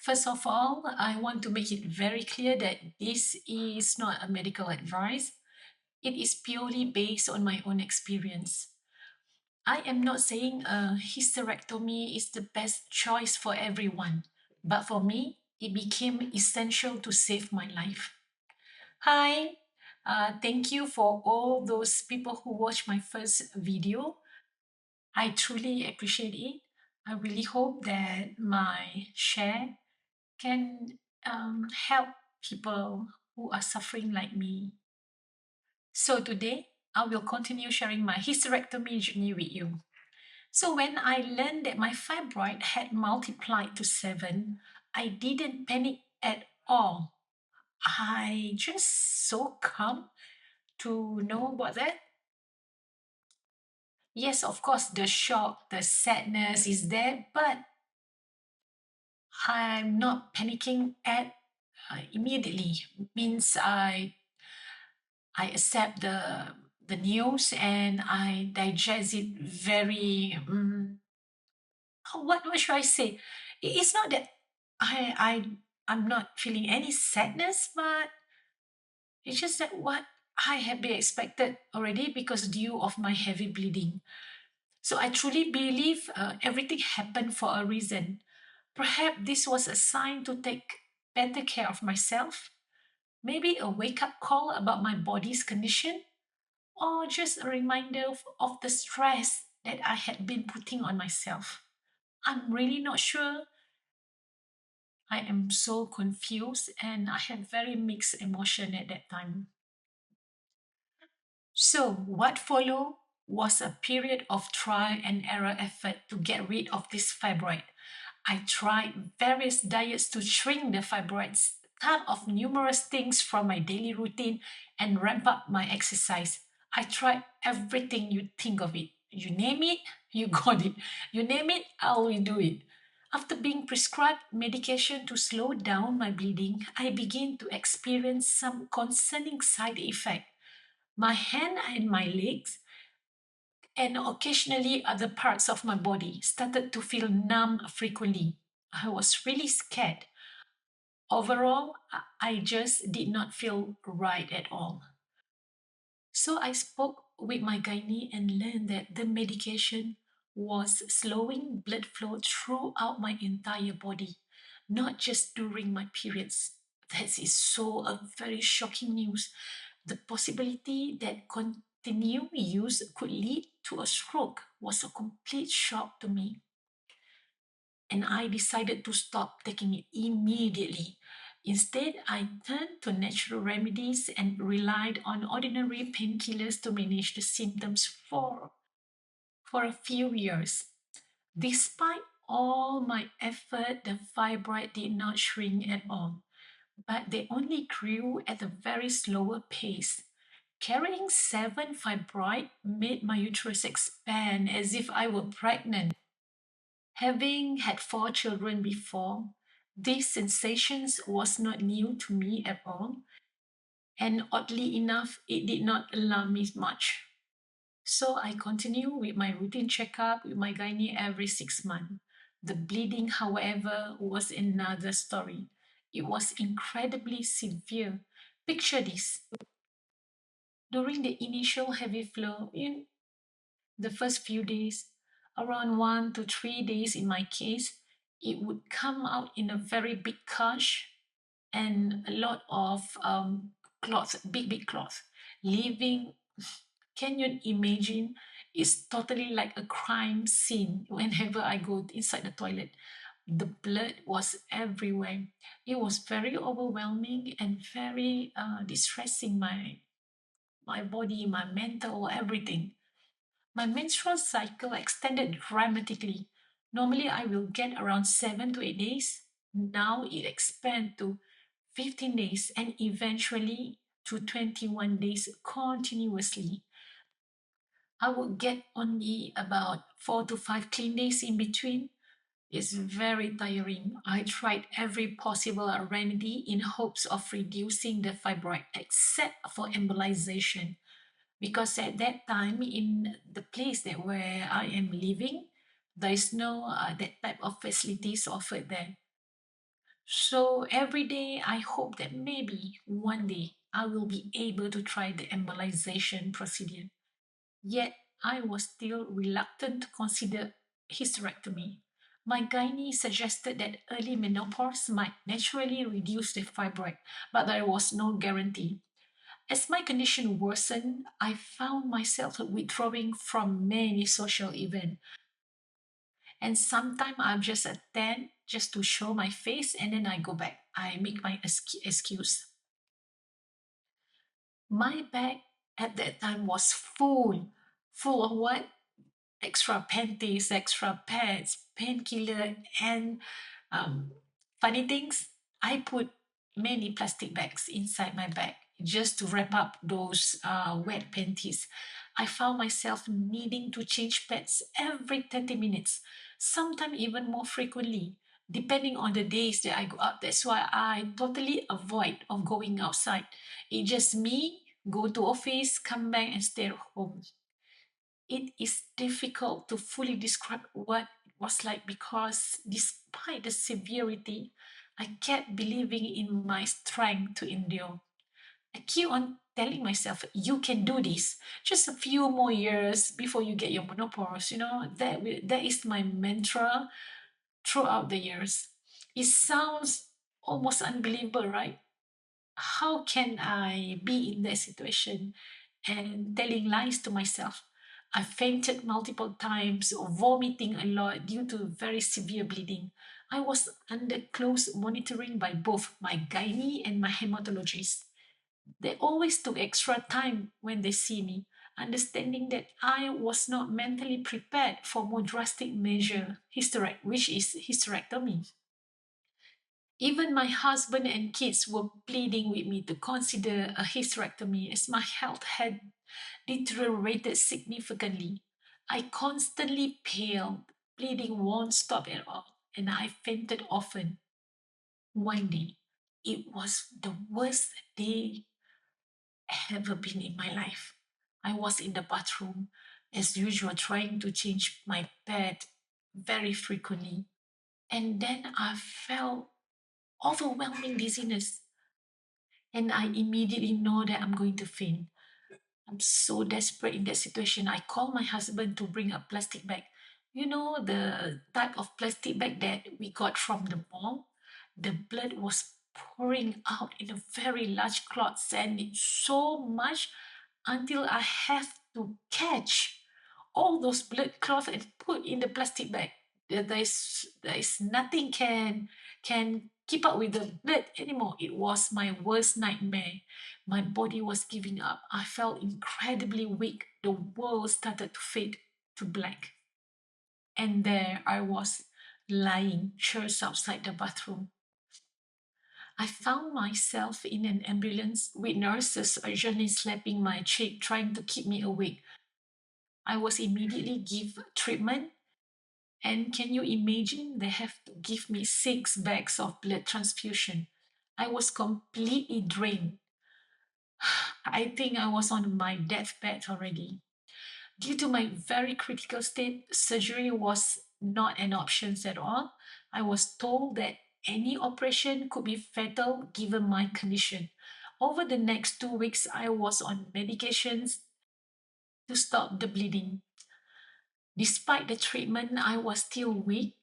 First of all, I want to make it very clear that this is not a medical advice. It is purely based on my own experience. I am not saying a hysterectomy is the best choice for everyone, but for me, it became essential to save my life. Hi, thank you for all those people who watched my first video. I truly appreciate it. I really hope that my share can help people who are suffering like me. So today, I will continue sharing my hysterectomy journey with you. So when I learned that my fibroid had multiplied to 7, I didn't panic at all. I just so calm to know about that. Yes, of course, the shock, the sadness is there, but I'm not panicking at immediately. Means I accept the news and I digest it very. What should I say? It's not that I'm not feeling any sadness, but it's just that what I have been expected already because due of my heavy bleeding. So I truly believe everything happened for a reason. Perhaps this was a sign to take better care of myself. Maybe a wake up call about my body's condition, or just a reminder of the stress that I had been putting on myself. I'm really not sure. I am so confused and I had very mixed emotion at that time. So, what followed was a period of trial and error effort to get rid of this fibroid. I tried various diets to shrink the fibroids, thought of numerous things from my daily routine, and ramp up my exercise. I tried everything you think of it. You name it, you got it. You name it, I will do it. After being prescribed medication to slow down my bleeding, I began to experience some concerning side effects. My hand and my legs, and occasionally other parts of my body, started to feel numb frequently. I was really scared. Overall, I just did not feel right at all. So I spoke with my gynae and learned that the medication was slowing blood flow throughout my entire body, not just during my periods. That is so a very shocking news. The possibility that continued use could lead to a stroke was a complete shock to me. And I decided to stop taking it immediately. Instead, I turned to natural remedies and relied on ordinary painkillers to manage the symptoms for a few years. Despite all my effort, the fibroid did not shrink at all, but they only grew at a very slower pace. Carrying 7 fibroid made my uterus expand as if I were pregnant. Having had 4 children before, these sensations was not new to me at all, and oddly enough, it did not alarm me much. So I continue with my routine checkup with my gynae every 6 months. The bleeding, however, was another story. It was incredibly severe. Picture this. During the initial heavy flow, in the first few days, around 1 to 3 days in my case, it would come out in a very big gush and a lot of clots, big clots, leaving. Can you imagine? It's totally like a crime scene whenever I go inside the toilet. The blood was everywhere. It was very overwhelming and very distressing my body, my mental, everything. My menstrual cycle extended dramatically. Normally, I will get around 7 to 8 days. Now it expanded to 15 days and eventually to 21 days continuously. I would get only about 4 to 5 clean days in between. It's very tiring. I tried every possible remedy in hopes of reducing the fibroid, except for embolization, because at that time in the place that where I am living, there is no that type of facilities offered there. So every day I hope that maybe one day I will be able to try the embolization procedure. Yet I was still reluctant to consider hysterectomy. My gynae suggested that early menopause might naturally reduce the fibroid, but there was no guarantee. As my condition worsened, I found myself withdrawing from many social events. And sometimes I'll just attend just to show my face and then I go back. I make my excuse. My bag at that time was full of what? Extra panties, extra pads, painkiller, and um, funny things. I put many plastic bags inside my bag just to wrap up those wet panties. I found myself needing to change pads every 30 minutes, sometimes even more frequently, depending on the days that I go out. That's why I totally avoid of going outside. It's just me, go to office, come back and stay at home. It is difficult to fully describe what it was like because despite the severity, I kept believing in my strength to endure. I keep on telling myself, you can do this. Just a few more years before you get your menopause. That is my mantra throughout the years. It sounds almost unbelievable, right? How can I be in that situation and telling lies to myself? I fainted multiple times, vomiting a lot due to very severe bleeding. I was under close monitoring by both my gynae and my hematologist. They always took extra time when they see me, understanding that I was not mentally prepared for more drastic measure, which is hysterectomy. Even my husband and kids were pleading with me to consider a hysterectomy as my health had deteriorated significantly. I constantly paled, bleeding won't stop at all, and I fainted often. One day, it was the worst day ever been in my life. I was in the bathroom, as usual, trying to change my pad very frequently, and then I felt overwhelming dizziness, and I immediately know that I'm going to faint. I'm so desperate in that situation. I call my husband to bring a plastic bag. You know, the type of plastic bag that we got from the mall? The blood was pouring out in a very large clots, and it's so much until I have to catch all those blood clots and put in the plastic bag. There is nothing can keep up with the blood anymore. It was my worst nightmare. My body was giving up. I felt incredibly weak. The world started to fade to black. And there I was, lying just outside the bathroom. I found myself in an ambulance with nurses urgently slapping my cheek, trying to keep me awake. I was immediately given treatment. And can you imagine? They have to give me 6 bags of blood transfusion. I was completely drained. I think I was on my deathbed already. Due to my very critical state, surgery was not an option at all. I was told that any operation could be fatal given my condition. Over the next 2 weeks, I was on medications to stop the bleeding. Despite the treatment, I was still weak,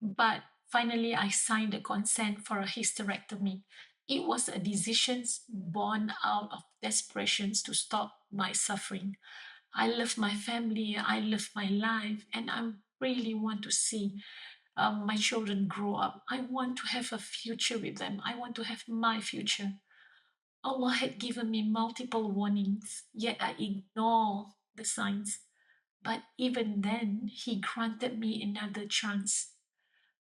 but finally I signed the consent for a hysterectomy. It was a decision born out of desperation to stop my suffering. I love my family, I love my life, and I really want to see my children grow up. I want to have a future with them. I want to have my future. Allah had given me multiple warnings, yet I ignore the signs. But even then, He granted me another chance.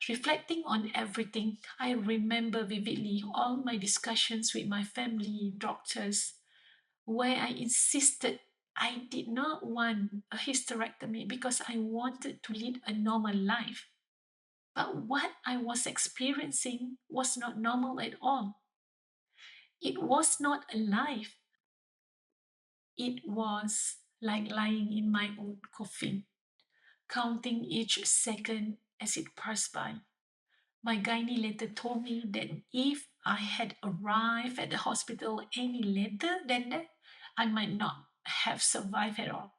Reflecting on everything, I remember vividly all my discussions with my family, doctors, where I insisted I did not want a hysterectomy because I wanted to lead a normal life. But what I was experiencing was not normal at all. It was not a life. It was like lying in my own coffin, counting each second as it passed by. My gynae later told me that if I had arrived at the hospital any later than that, I might not have survived at all.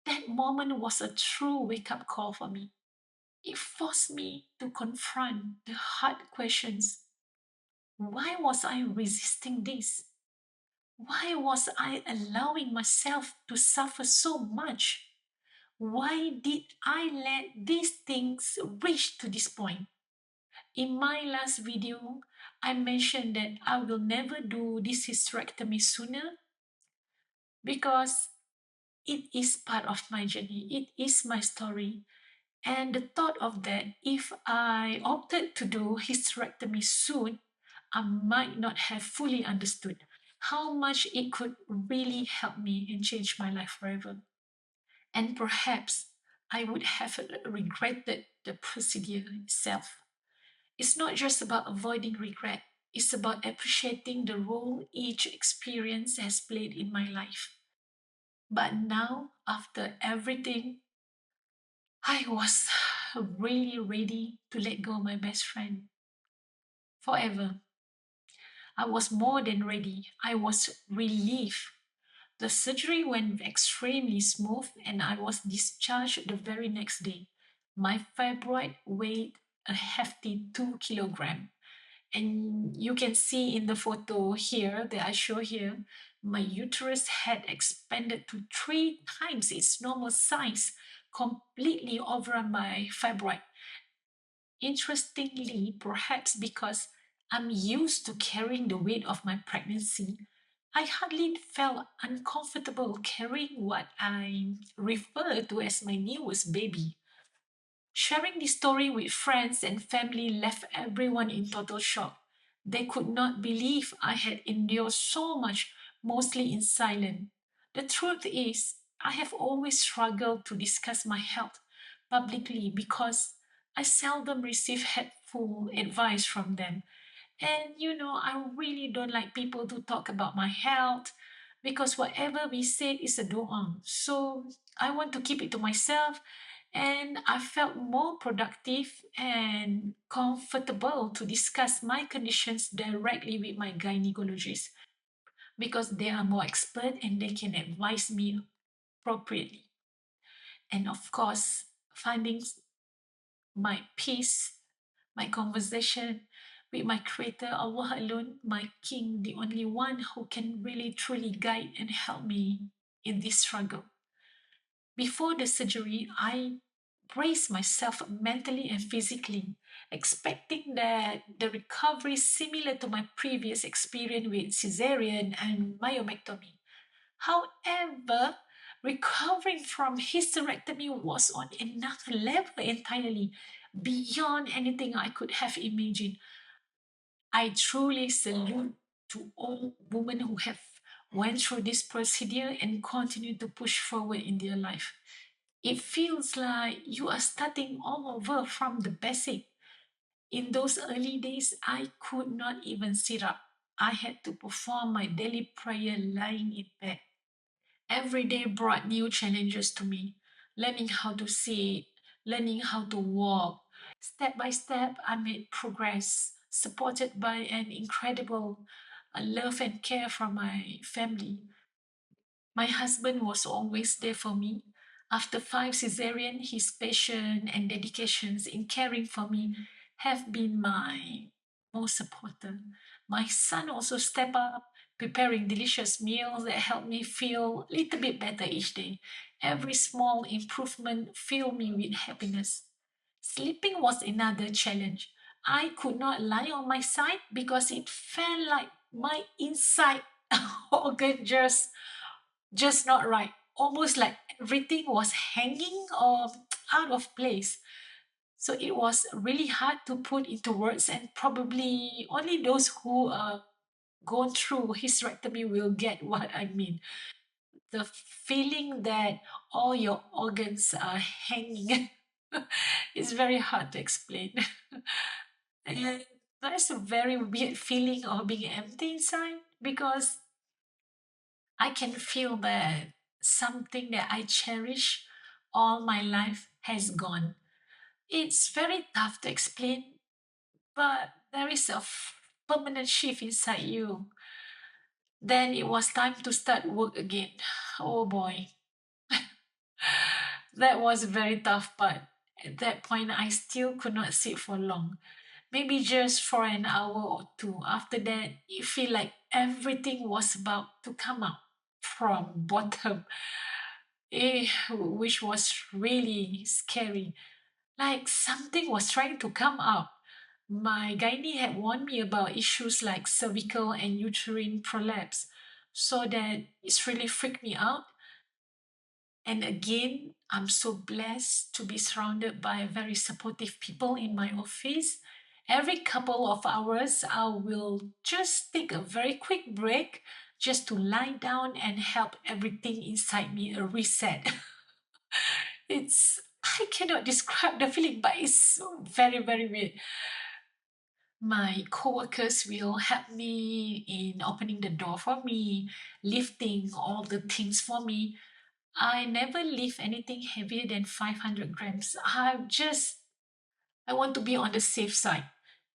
That moment was a true wake up call for me. It forced me to confront the hard questions. Why was I resisting this? Why was I allowing myself to suffer so much? Why did I let these things reach to this point? In my last video, I mentioned that I will never do this hysterectomy sooner because it is part of my journey. It is my story. And the thought of that, if I opted to do hysterectomy soon, I might not have fully understood how much it could really help me and change my life forever. And perhaps I would have regretted the procedure itself. It's not just about avoiding regret, it's about appreciating the role each experience has played in my life. But now, after everything, I was really ready to let go of my best friend forever. I was more than ready. I was relieved. The surgery went extremely smooth and I was discharged the very next day. My fibroid weighed a hefty 2 kilograms. And you can see in the photo here that I show here, my uterus had expanded to 3 times its normal size, completely overrun by fibroid. Interestingly, perhaps because I'm used to carrying the weight of my pregnancy, I hardly felt uncomfortable carrying what I refer to as my newest baby. Sharing this story with friends and family left everyone in total shock. They could not believe I had endured so much, mostly in silence. The truth is, I have always struggled to discuss my health publicly because I seldom receive helpful advice from them. And I really don't like people to talk about my health because whatever we say is a do-on. So I want to keep it to myself, and I felt more productive and comfortable to discuss my conditions directly with my gynecologist because they are more expert and they can advise me appropriately. And of course, finding my peace, my conversation with my creator, Allah alone, my king, the only one who can really truly guide and help me in this struggle. Before the surgery, I braced myself mentally and physically, expecting that the recovery similar to my previous experience with cesarean and myomectomy. However, recovering from hysterectomy was on another level entirely beyond anything I could have imagined. I truly salute to all women who have went through this procedure and continue to push forward in their life. It feels like you are starting all over from the basic. In those early days, I could not even sit up. I had to perform my daily prayer lying in bed. Every day brought new challenges to me. Learning how to sit, learning how to walk. Step by step, I made progress, supported by an incredible love and care from my family. My husband was always there for me. After 5 cesarean, his passion and dedications in caring for me have been my most supporter. My son also stepped up, preparing delicious meals that help me feel a little bit better each day. Every small improvement filled me with happiness. Sleeping was another challenge. I could not lie on my side because it felt like my inside organ just not right. Almost like everything was hanging or out of place. So it was really hard to put into words, and probably only those who gone through hysterectomy will get what I mean. The feeling that all your organs are hanging is very hard to explain. And that's a very weird feeling of being empty inside because I can feel that something that I cherish all my life has gone. It's very tough to explain, but there is a permanent shift inside you. Then it was time to start work again. Oh boy, that was very tough, but at that point, I still could not sit for long. Maybe just for an hour or two. After that, you feel like everything was about to come out from bottom, which was really scary. Like something was trying to come out. My gynae had warned me about issues like cervical and uterine prolapse, so that it's really freaked me out. And again, I'm so blessed to be surrounded by very supportive people in my office. Every couple of hours, I will just take a very quick break just to lie down and help everything inside me a reset. I cannot describe the feeling, but it's so very, very weird. My coworkers will help me in opening the door for me, lifting all the things for me. I never lift anything heavier than 500 grams. I want to be on the safe side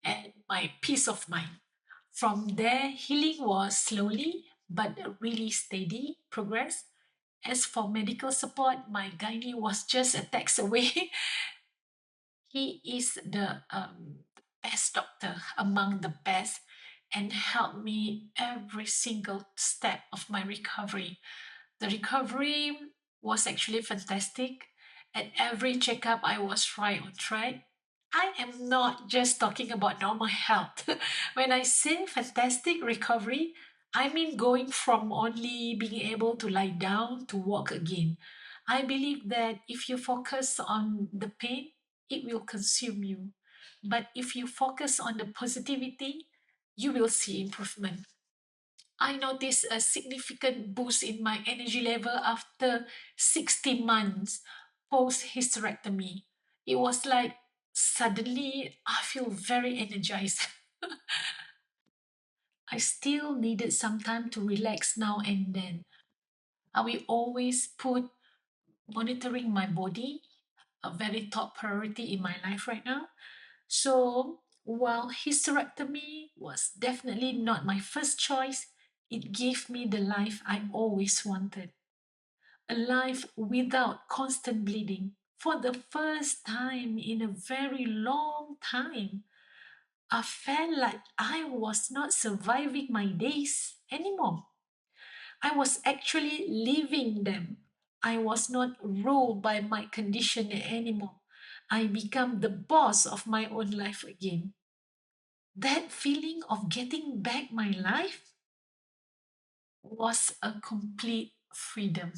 and my peace of mind. From there, healing was slowly but really steady progress. As for medical support, my gynae was just a text away. He is the best doctor among the best and helped me every single step of my recovery. The recovery was actually fantastic. At every checkup, I was right on track. I am not just talking about normal health. When I say fantastic recovery, I mean going from only being able to lie down to walk again. I believe that if you focus on the pain, it will consume you. But if you focus on the positivity, you will see improvement. I noticed a significant boost in my energy level after 60 months post hysterectomy. It was like suddenly I feel very energized. I still needed some time to relax now and then. I will always put monitoring my body a very top priority in my life right now. So, while hysterectomy was definitely not my first choice, it gave me the life I always wanted, a life without constant bleeding. For the first time in a very long time, I felt like I was not surviving my days anymore. I was actually living them. I was not ruled by my condition anymore. I become the boss of my own life again. That feeling of getting back my life was a complete freedom.